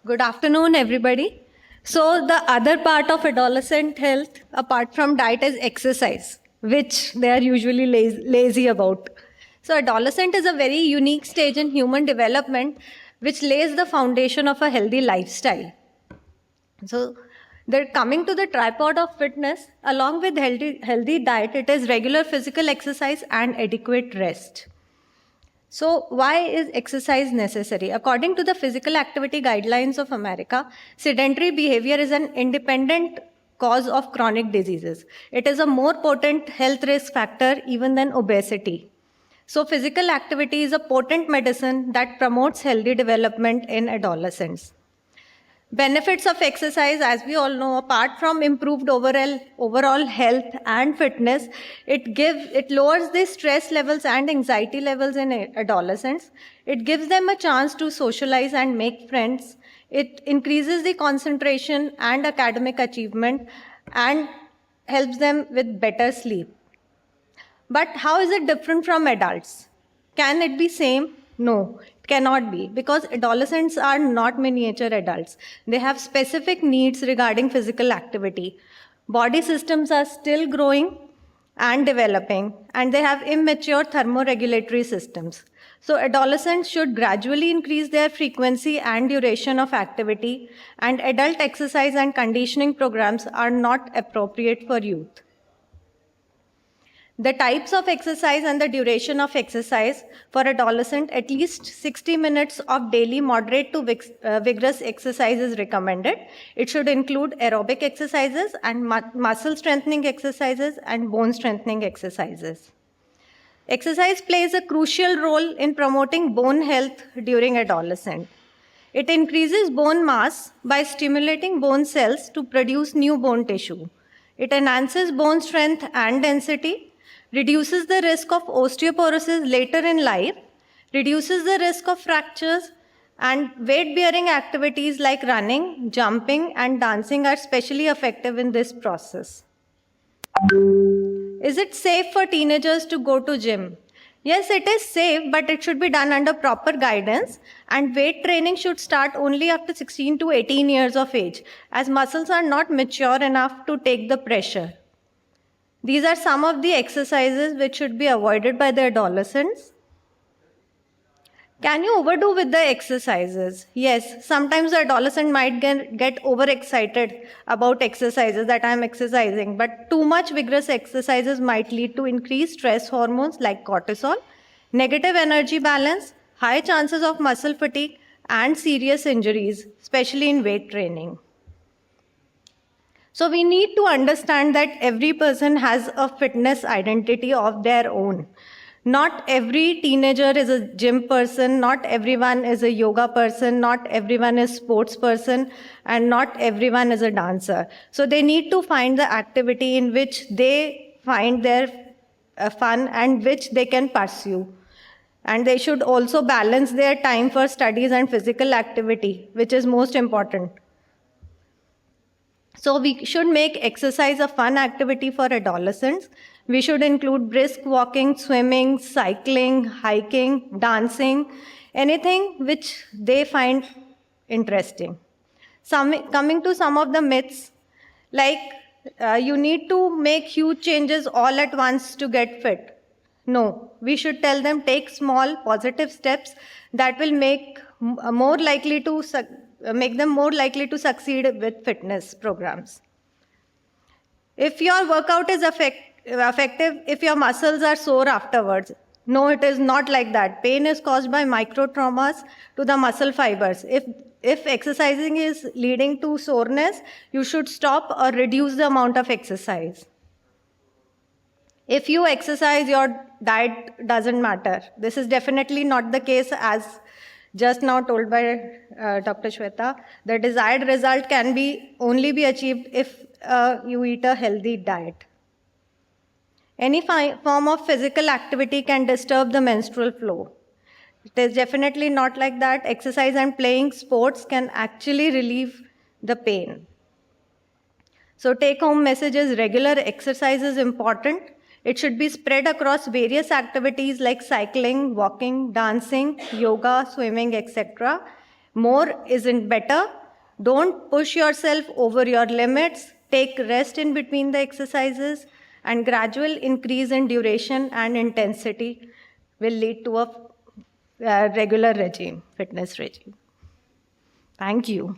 Good afternoon, everybody. So, the other part of adolescent health, apart from diet, is exercise, which they are usually lazy about. So, adolescent is a very unique stage in human development, which lays the foundation of a healthy lifestyle. So, they're coming to the tripod of fitness, along with healthy diet, it is regular physical exercise and adequate rest. So, why is exercise necessary? According to the Physical Activity Guidelines of America, sedentary behavior is an independent cause of chronic diseases. It is a more potent health risk factor even than obesity. So, physical activity is a potent medicine that promotes healthy development in adolescents. Benefits of exercise, as we all know, apart from improved overall health and fitness, it lowers the stress levels and anxiety levels in adolescents. It gives them a chance to socialize and make friends. It increases the concentration and academic achievement and helps them with better sleep. But how is it different from adults? Can it be same? No, it cannot be, because adolescents are not miniature adults. They have specific needs regarding physical activity. Body systems are still growing and developing, and they have immature thermoregulatory systems. So adolescents should gradually increase their frequency and duration of activity, and adult exercise and conditioning programs are not appropriate for youth. The types of exercise and the duration of exercise for adolescent, at least 60 minutes of daily moderate to vigorous exercise is recommended. It should include aerobic exercises and muscle strengthening exercises and bone strengthening exercises. Exercise plays a crucial role in promoting bone health during adolescence. It increases bone mass by stimulating bone cells to produce new bone tissue. It enhances bone strength and density, reduces the risk of osteoporosis later in life, reduces the risk of fractures, and weight-bearing activities like running, jumping, and dancing are especially effective in this process. Is it safe for teenagers to go to gym? Yes, it is safe, but it should be done under proper guidance, and weight training should start only after 16 to 18 years of age, as muscles are not mature enough to take the pressure. These are some of the exercises which should be avoided by the adolescents. Can you overdo with the exercises? Yes, sometimes the adolescent might get overexcited about exercises, that I'm exercising, but too much vigorous exercises might lead to increased stress hormones like cortisol, negative energy balance, high chances of muscle fatigue, and serious injuries, especially in weight training. So we need to understand that every person has a fitness identity of their own. Not every teenager is a gym person, not everyone is a yoga person, not everyone is sports person, and not everyone is a dancer. So they need to find the activity in which they find their fun and which they can pursue. And they should also balance their time for studies and physical activity, which is most important. So we should make exercise a fun activity for adolescents. We should include brisk walking, swimming, cycling, hiking, dancing, anything which they find interesting. Coming to some of the myths, like you need to make huge changes all at once to get fit. No, we should tell them take small positive steps that will make more likely to make them more likely to succeed with fitness programs. If your workout is effective, if your muscles are sore afterwards, no, it is not like that. Pain is caused by micro traumas to the muscle fibers. If exercising is leading to soreness, you should stop or reduce the amount of exercise. If you exercise, your diet doesn't matter. This is definitely not the case, as just now told by Dr. Shweta. The desired result can only be achieved if you eat a healthy diet. Any form of physical activity can disturb the menstrual flow. It is definitely not like that. Exercise and playing sports can actually relieve the pain. So take-home message is regular exercise is important. It should be spread across various activities like cycling, walking, dancing, yoga, swimming, etc. More isn't better. Don't push yourself over your limits. Take rest in between the exercises, and gradual increase in duration and intensity will lead to a regular regime, fitness regime. Thank you.